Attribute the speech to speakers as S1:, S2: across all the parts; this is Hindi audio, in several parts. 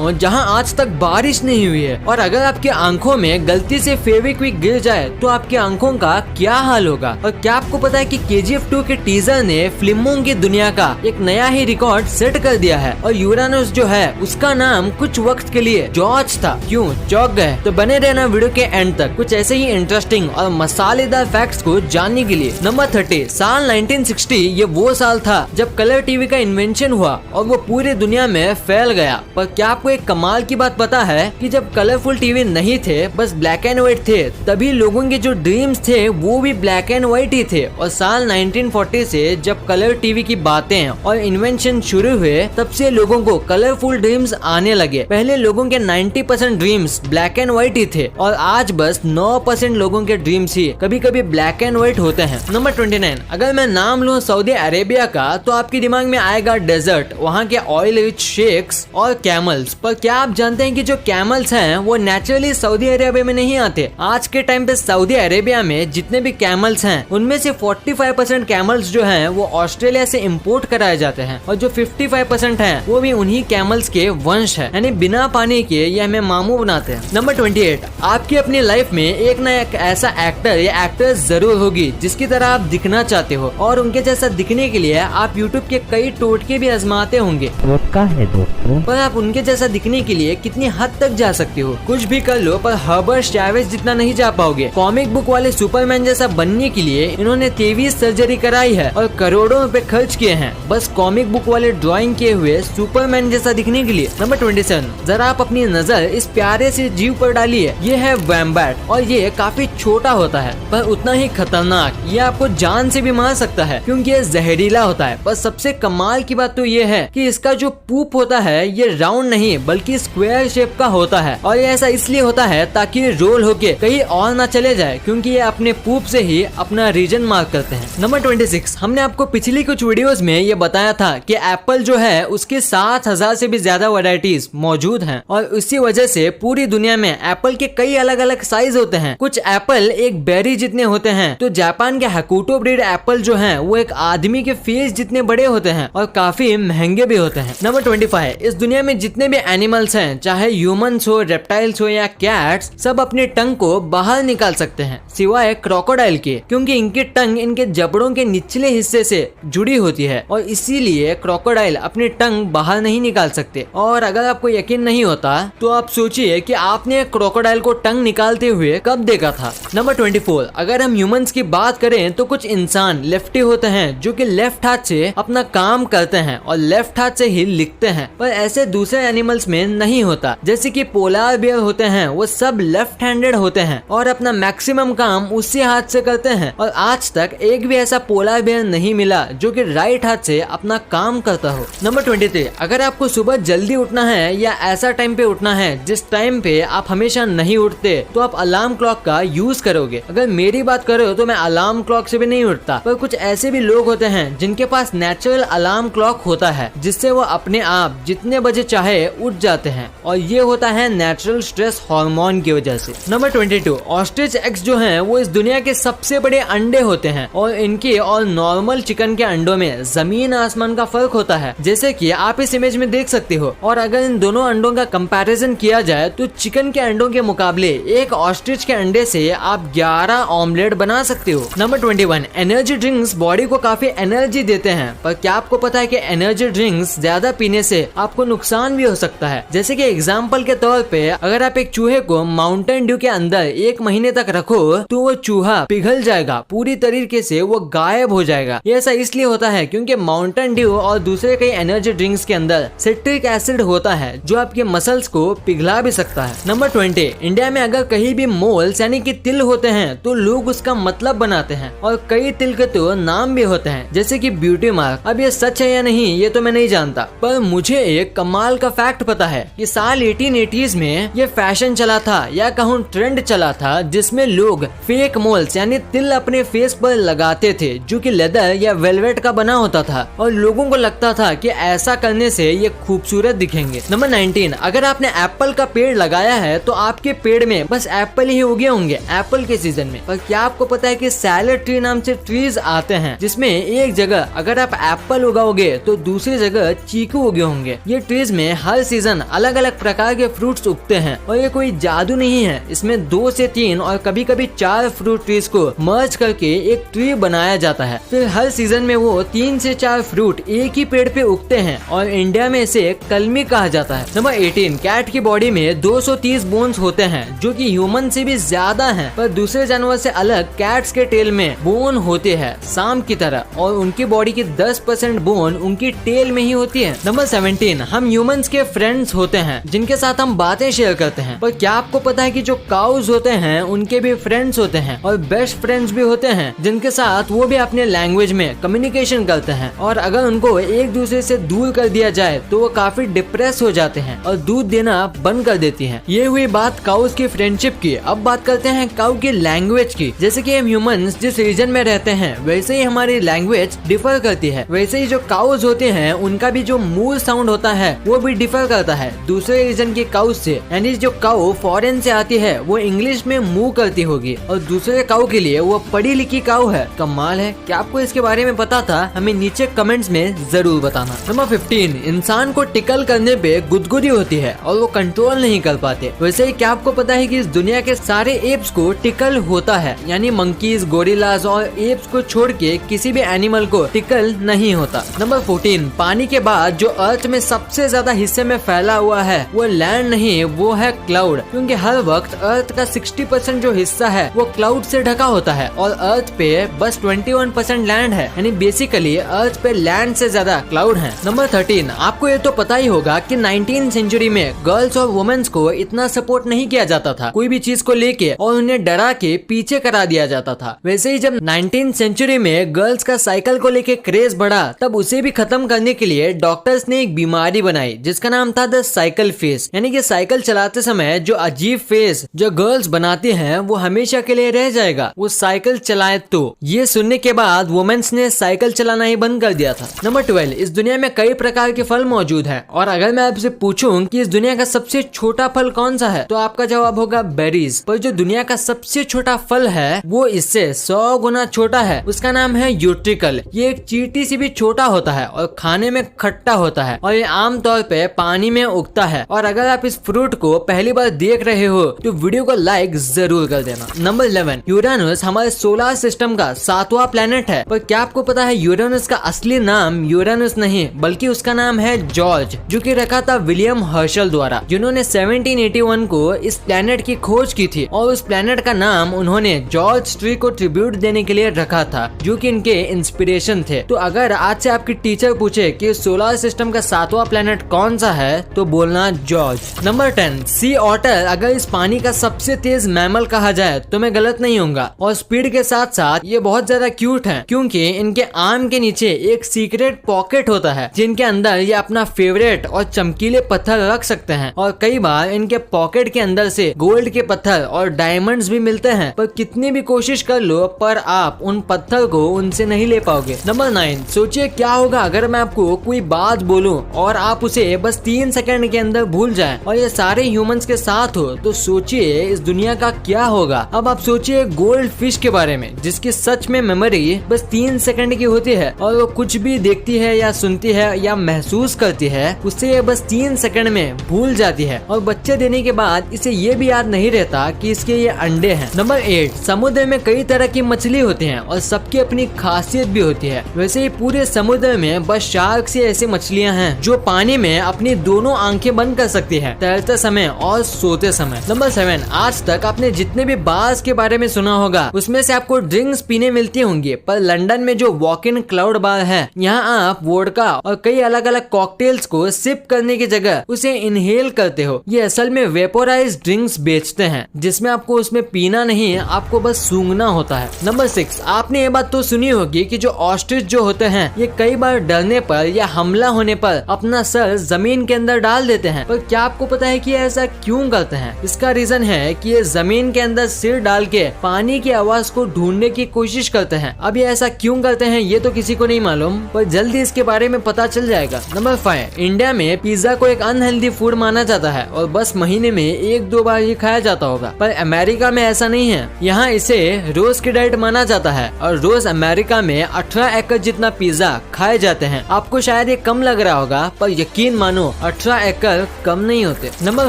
S1: गाँव जहाँ आज तक बारिश नहीं हुई है, और अगर आपकी आंखों में गलती से फेविक्विक गिर जाए तो आपकी आंखों का क्या हाल होगा। और क्या आपको पता है कि KGF 2 के टीजर ने फिल्मों की दुनिया का एक नया ही रिकॉर्ड सेट कर दिया है, और यूरानस जो है उसका नाम कुछ वक्त के लिए जॉर्ज था। क्यों चौंक गए? तो बने रहना वीडियो के एंड तक कुछ ऐसे ही इंटरेस्टिंग और मसालेदार फैक्ट्स को जानने के लिए। नंबर 30, साल 1960 ये वो साल था जब कलर टीवी का इन्वेंशन हुआ और वो पूरी दुनिया में फैल गया। पर क्या आपको एक कमाल की बात पता है कि जब कलरफुल टीवी नहीं थे, बस ब्लैक एंड व्हाइट थे, तभी लोगों के जो ड्रीम्स थे वो भी ब्लैक एंड व्हाइट ही थे। और साल 1940 से जब कलर टीवी की बातें और इन्वेंशन शुरू हुए, तब से लोगों को कलरफुल ड्रीम्स आने लगे। पहले लोगों के 90% ड्रीम्स ब्लैक एंड व्हाइट ही थे, और आज बस 9% लोगों के ड्रीम्स ही कभी कभी ब्लैक एंड व्हाइट होते हैं। नंबर 29, अगर मैं नाम लूँ सऊदी अरेबिया का तो आपके दिमाग में आएगा डेजर्ट, वहाँ के ऑयल रिच शेक्स और कैमल्स। पर क्या आप जानते हैं कि जो कैमल्स हैं वो नेचुरली सऊदी अरेबिया में नहीं आते। आज के टाइम पे सऊदी अरेबिया में जितने भी कैमल्स हैं उनमें से 45% कैमल्स जो हैं वो ऑस्ट्रेलिया से इंपोर्ट कराए जाते हैं, और जो 55% हैं वो भी उन्हीं कैमल्स के वंश है, यानी बिना पानी के ये हमें मामू बनाते हैं। नंबर 28, आपकी अपनी लाइफ में एक न एक ऐसा एक्टर या एक्ट्रेस जरूर होगी जिसकी तरह आप दिखना चाहते हो, और उनके जैसा दिखने के लिए आप यूट्यूब के कई टोटके भी आजमाते होंगे।
S2: है दोस्तों,
S1: पर आप उनके जैसा दिखने के लिए कितनी हद तक जा सकते हो? कुछ भी कर लो, पर हर्बर्ट चैवेज जितना नहीं जा पाओगे। कॉमिक बुक वाले सुपरमैन जैसा बनने के लिए इन्होंने 23 सर्जरी कराई है और करोड़ों रुपए खर्च किए हैं, बस कॉमिक बुक वाले ड्राइंग किए हुए सुपरमैन जैसा दिखने के लिए। नंबर 27, जरा आप अपनी नजर इस प्यारे से जीव पर डालिए। ये है वैम्बैट, और ये काफी छोटा होता है पर उतना ही खतरनाक। ये आपको जान से भी मार सकता है क्योंकि ये जहरीला होता है। पर सबसे कमाल की बात तो ये है कि इसका जो पूप होता है ये राउंड नहीं बल्कि स्क्वायर शेप का होता है, और ये ऐसा इसलिए होता है ताकि रोल होके कहीं और ना चले जाए, क्योंकि ये अपने पूप से ही अपना रीजन मार्क करते हैं। नंबर 26, हमने आपको पिछली कुछ वीडियोस में ये बताया था कि एप्पल जो है उसके 7000 से भी ज्यादा वैरायटीज मौजूद हैं, और इसी वजह से पूरी दुनिया में एप्पल के कई अलग अलग साइज होते हैं। कुछ एप्पल एक बेरी जितने होते हैं, तो जापान के हकुटो ब्रीड एप्पल जो है वो एक आदमी के फेस जितने बड़े होते हैं और काफी महंगे भी होते हैं। नंबर 25, इस दुनिया में जितने भी एनिमल्स हैं, चाहे ह्यूमंस हो, रेप्टाइल्स हो या कैट्स, सब अपने टंग को बाहर निकाल सकते हैं सिवाय क्रोकोडाइल के, क्योंकि इनकी टंग इनके जबड़ों के निचले हिस्से से जुड़ी होती है, और इसीलिए क्रोकोडाइल अपनी टंग बाहर नहीं निकाल सकते। और अगर आपको यकीन नहीं होता तो आप सोचिए कि आपने क्रोकोडाइल को टंग निकालते हुए कब देखा था। नंबर 24, अगर हम ह्यूमंस की बात करें तो कुछ इंसान लेफ्टी होते हैं जो कि लेफ्ट हाथ से अपना काम करते हैं और लेफ्ट हाथ से ही लिखते हैं, पर ऐसे दूसरे एनिमल्स में नहीं होता। जैसे कि पोलार बियर होते हैं, वो सब लेफ्ट हैंडेड होते हैं और अपना मैक्सिमम काम उसी हाथ से करते हैं, और आज तक एक भी ऐसा पोलार बियर नहीं मिला जो कि राइट हाथ से अपना काम करता हो। नंबर 23, अगर आपको सुबह जल्दी उठना है या ऐसा टाइम पे उठना है जिस टाइम पे आप हमेशा नहीं उठते, तो आप अलार्म क्लॉक का यूज करोगे। अगर मेरी बात करो तो मैं अलार्म क्लॉक से भी नहीं उठता, पर कुछ ऐसे भी लोग होते हैं जिनके पास नेचुरल अलार्म क्लॉक होता है जिससे वो अपने आप जितने बजे चाहे उठ जाते हैं, और ये होता है नेचुरल स्ट्रेस हार्मोन की वजह से। नंबर 22, ऑस्ट्रिच एग्स जो हैं वो इस दुनिया के सबसे बड़े अंडे होते हैं, और इनके और नॉर्मल चिकन के अंडों में जमीन आसमान का फर्क होता है, जैसे कि आप इस इमेज में देख सकते हो। और अगर इन दोनों अंडों का कंपैरिजन किया जाए तो चिकन के अंडों के मुकाबले एक ऑस्ट्रिच के अंडे से आप 11 ऑमलेट बना सकते हो। नंबर 21, एनर्जी ड्रिंक्स बॉडी को काफी एनर्जी देते हैं, पर क्या आपको पता है कि एनर्जी ड्रिंक्स ज्यादा पीने से आपको नुकसान भी हो सकता है। जैसे कि एग्जांपल के तौर पे अगर आप एक चूहे को माउंटेन ड्यू के अंदर 1 महीने तक रखो तो वो चूहा पिघल जाएगा, पूरी तरीके से वो गायब हो जाएगा। ये ऐसा इसलिए होता है क्योंकि माउंटेन ड्यू और दूसरे कई एनर्जी ड्रिंक्स के अंदर सिट्रिक एसिड होता है जो आपके मसल्स को पिघला भी सकता है। नंबर 20, इंडिया में अगर कहीं भी मोल्स यानी कि तिल होते हैं तो लोग उसका मतलब बनाते हैं, और कई तिल के तो नाम भी होते हैं जैसे कि ब्यूटी मार्क। अब ये सच है या नहीं ये तो मैं नहीं जानता, पर मुझे एक कमाल का फैक्ट पता है कि साल 1880s में ये फैशन चला था या कहूँ ट्रेंड चला था जिसमें लोग फेक मोल्स यानी तिल अपने फेस पर लगाते थे जो कि लेदर या वेलवेट का बना होता था, और लोगों को लगता था कि ऐसा करने से ये खूबसूरत दिखेंगे। नंबर 19, अगर आपने एप्पल का पेड़ लगाया है तो आपके पेड़ में बस एप्पल ही उगे होंगे एप्पल के सीजन में। पर क्या आपको पता है कि सैलेड ट्री नाम से ट्रीज आते हैं जिसमें एक जगह अगर आप एप्पल उगाओगे तो दूसरी जगह चीकू उगे होंगे। ये ट्रीज में हर सीजन अलग अलग प्रकार के फ्रूट्स उगते हैं और ये कोई जादू नहीं है। इसमें 2 से 3 और कभी कभी 4 फ्रूट ट्रीज को मर्ज करके एक ट्री बनाया जाता है। फिर हर सीजन में वो 3 से 4 फ्रूट एक ही पेड़ पे उगते हैं और इंडिया में इसे कलमी कहा जाता है। नंबर 18, कैट की बॉडी में 230 बोन्स होते हैं जो कि ह्यूमन से भी ज्यादा हैं, पर दूसरे जानवर से अलग कैट्स के टेल में बोन होते हैं सांप की तरह और उनकी बॉडी की 10% बोन उनकी टेल में ही होती है। नंबर 17, हम ह्यूमंस के फ्रेंड्स होते हैं जिनके साथ हम बातें शेयर करते हैं, पर क्या आपको पता है कि जो काउज होते हैं उनके भी फ्रेंड्स होते हैं और बेस्ट फ्रेंड्स भी होते हैं जिनके साथ वो भी अपने लैंग्वेज में कम्युनिकेशन करते हैं और अगर उनको एक दूसरे से दूर कर दिया जाए तो वो काफी डिप्रेस हो जाते हैं और दूध देना बंद कर देती हैं। ये हुई बात काउज की फ्रेंडशिप की। अब बात करते हैं काउ की लैंग्वेज की। जैसे कि हम ह्यूमंस जिस रीजन में रहते हैं वैसे ही हमारी लैंग्वेज डिफर करती है, वैसे ही जो काउज होते हैं उनका भी जो मूल साउंड होता है वो भी डिफर करता है दूसरे रीजन के काउ से। यानी जो काउ फॉरेन से आती है वो इंग्लिश में मूव करती होगी और दूसरे काउ के लिए वो पढ़ी लिखी काउ है। कमाल है। क्या आपको इसके बारे में पता था? हमें नीचे कमेंट्स में जरूर बताना। नंबर 15, इंसान को टिकल करने पे गुदगुदी होती है और वो कंट्रोल नहीं कर पाते। वैसे ही क्या आपको पता है कि इस दुनिया के सारे एप्स को टिकल होता है, यानी मंकीज, गोरिल्लाज और एप्स को छोड़ के किसी भी एनिमल को टिकल नहीं होता। नंबर 14, पानी के बाद जो अर्थ में सबसे ज्यादा हिस्से में फैला हुआ है वो लैंड नहीं, वो है क्लाउड, क्योंकि हर वक्त अर्थ का 60% जो हिस्सा है वो क्लाउड से ढका होता है और अर्थ पे बस 21% लैंड है, यानी बेसिकली अर्थ पे लैंड से ज्यादा क्लाउड है। नंबर 13, आपको ये तो पता ही होगा कि 19th सेंचुरी में गर्ल्स और वुमेन्स को इतना सपोर्ट नहीं किया जाता था कोई भी चीज को लेके और उन्हें डरा के पीछे करा दिया जाता था। वैसे ही जब 19th सेंचुरी में गर्ल्स का साइकिल को लेके क्रेज बढ़ा तब उसे भी खत्म करने के लिए डॉक्टर्स ने एक बीमारी बनाई जिसका नाम था द साइकिल फेस, यानी कि साइकिल चलाते समय जो अजीब फेस जो गर्ल्स बनाती हैं वो हमेशा के लिए रह जाएगा वो साइकिल चलाए तो। ये सुनने के बाद वुमेन्स ने साइकिल चलाना ही बंद कर दिया था। नंबर 12, इस दुनिया में कई प्रकार के फल मौजूद हैं और अगर मैं आपसे पूछूं कि इस दुनिया का सबसे छोटा फल कौन सा है तो आपका जवाब होगा बेरीज। पर जो दुनिया का सबसे छोटा फल है वो इससे 100 गुना छोटा है, उसका नाम है यूट्रिकल। ये एक चींटी से भी छोटा होता है और खाने में खट्टा होता है और ये आमतौर पे पानी में उगता है। और अगर आप इस फ्रूट को पहली बार देख रहे हो तो वीडियो को लाइक जरूर कर देना। नंबर 11, यूरेनस हमारे सोलर सिस्टम का 7वां प्लेनेट है, पर क्या आपको पता है यूरेनस का असली नाम यूरेनस नहीं बल्कि उसका नाम है जॉर्ज, जो कि रखा था विलियम हर्शल द्वारा, जिन्होंने 1781 को इस प्लेनेट की खोज की थी और उस प्लेनेट का नाम उन्होंने जॉर्ज ट्री को ट्रिब्यूट देने के लिए रखा था जो कि इनके इंस्पिरेशन थे। तो अगर आज से आपकी टीचर पूछे कि सोलर सिस्टम का 7वां प्लेनेट कौन सा है तो बोलना जॉर्ज। नंबर 10, सी ऑटर अगर इस पानी का सबसे तेज मैमल कहा जाए तो मैं गलत नहीं होऊंगा और स्पीड के साथ साथ ये बहुत ज्यादा क्यूट है क्योंकि इनके आर्म के नीचे एक सीक्रेट पॉकेट होता है जिनके अंदर ये अपना फेवरेट और चमकीले पत्थर रख सकते हैं और कई बार इनके पॉकेट के अंदर से गोल्ड के पत्थर और डायमंड्स भी मिलते हैं, पर कितनी भी कोशिश कर लो पर आप उन पत्थर को उनसे नहीं ले पाओगे। नंबर 9, सोचिए क्या होगा अगर मैं आपको कोई बात बोलूं और आप उसे बस 3 सेकंड के अंदर भूल जाएं और ये सारे ह्यूमंस के साथ हो तो सोचिए इस दुनिया का क्या होगा। अब आप सोचिए गोल्ड फिश के बारे में जिसकी सच में मेमोरी बस 3 सेकंड की होती है और वो कुछ भी देखती है या सुनती है या महसूस करती है उससे ये बस 3 सेकंड में भूल जाती है और बच्चे देने के बाद इसे ये भी याद नहीं रहता कि इसके ये अंडे हैं। नंबर 8, समुद्र में कई तरह की मछली होती हैं और सबकी अपनी खासियत भी होती है। वैसे ही पूरे समुद्र में बस शार्क से ऐसी मछलियां हैं जो पानी में अपनी दोनों आंखें बंद कर सकती है तैरते समय और सोते समय। नंबर 7, आज तक आपने जितने भी बार्स के बारे में सुना होगा उसमें से आपको ड्रिंक्स पीने मिलती होंगी, पर लंदन में जो वॉक इन क्लाउड बार है यहाँ आप वोडका और कई अलग अलग कॉकटेल्स को सिप करने की जगह उसे इनहेल करते हो। ये असल में वेपोराइज ड्रिंक्स बेचते हैं जिसमें आपको उसमें पीना नहीं आपको बस सूंघना होता है। नंबर 6, आपने ये बात तो सुनी होगी कि जो ऑस्ट्रिच जो होते हैं ये कई बार डरने पर या हमला होने पर अपना सर जमीन के अंदर डाल देते हैं, पर क्या आपको पता है कि ऐसा क्यों करते हैं? इसका रीजन है कि ये जमीन के अंदर सिर डाल के पानी की आवाज को ढूंढने की कोशिश करते हैं। अब ये ऐसा क्यों करते हैं ये तो किसी को नहीं मालूम, पर जल्दी इसके बारे में पता चल जाएगा। नंबर 5, इंडिया में पिज्जा को एक अनहेल्दी फूड माना जाता है और बस महीने में 1-2 बार ये खाया जाता होगा, पर अमेरिका में ऐसा नहीं है। यहाँ इसे रोज की डाइट माना जाता है और रोज अमेरिका में 18 एकड़ जितना पिज्जा खाए जाते हैं। आपको शायद ये कम लग रहा होगा पर यकीन मानो 18 एकड़ कम नहीं होते। नंबर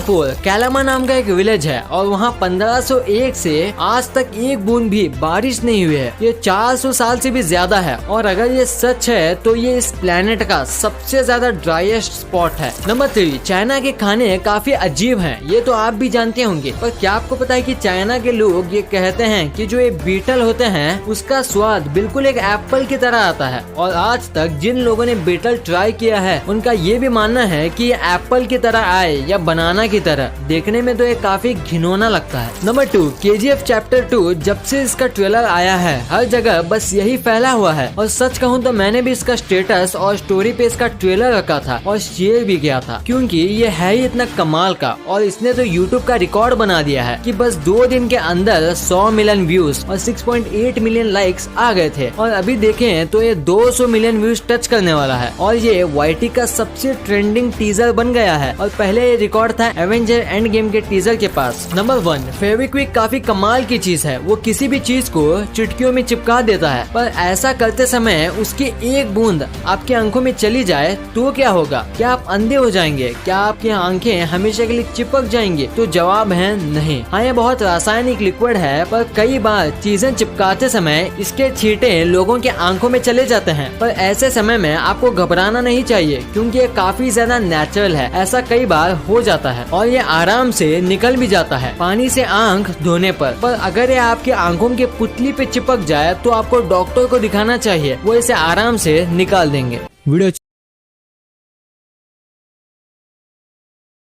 S1: 4, कैलामा नाम का एक विलेज है और वहाँ 1501 से आज तक एक बूंद भी बारिश नहीं हुई है। ये 400 साल से भी ज्यादा है और अगर ये सच है तो ये इस प्लेनेट का सबसे ज्यादा ड्राइएस्ट स्पॉट है। नंबर 3, चाइना के खाने काफी अजीब हैं। ये तो आप भी जानते होंगे, पर क्या आपको पता है कि चाइना के लोग ये कहते हैं कि जो ये बीटल होते हैं उसका स्वाद बिल्कुल एक एप्पल की तरह आता है। और आज तक जिन लोगों ने बीटल ट्राई किया है उनका ये भी मानना है कि ये एप्पल की तरह आए या बनाना की तरह। देखने में तो ये काफी घिनौना लगता है। नंबर 2, KGF चैप्टर 2 जब से इसका ट्रेलर आया है हर जगह बस यही फैला हुआ है। और सच कहूँ तो मैंने भी इसका स्टेटस और स्टोरी पे इसका ट्रेलर रखा था और शेयर भी किया था, क्योंकि ये है ही इतना कमाल का। और इसने तो YouTube का रिकॉर्ड बना दिया है कि बस 2 दिन के अंदर 100 मिलियन व्यूज और 6.8 मिलियन लाइक्स आ गए थे। और अभी देखें तो ये 200 मिलियन व्यूज टच करने वाला है और ये YT का सबसे ट्रेंडिंग टीजर बन गया है। और पहले ये रिकॉर्ड था एवेंजर एंड गेम के टीजर के पास। नंबर 1, फेविक्विक काफी कमाल की चीज है। वो किसी भी चीज को चुटकियों में चिपका देता है, पर ऐसा करते समय उसकी एक बूंद आपकी आंखों में चली जाए तो क्या होगा? क्या आप अंधे हो जाएंगे? क्या आपकी आंखें हमेशा के लिए चिपक जाएंगी? तो जवाब है नहीं। हाँ, ये बहुत रासायनिक लिक्विड है, पर कई बार चीजें चिपकाते समय इसके छींटे लोगों के आंखों में चले जाते हैं। पर ऐसे समय में आपको घबराना नहीं चाहिए, क्योंकि ये काफी ज्यादा नेचुरल है। ऐसा कई बार हो जाता है और ये आराम से निकल भी जाता है पानी से आंख धोने पर अगर ये आपकी आंखों के पुतली पे चिपक जाए तो आपको डॉक्टर को दिखाना चाहिए, वो इसे आराम से निकाल देंगे। वीडियो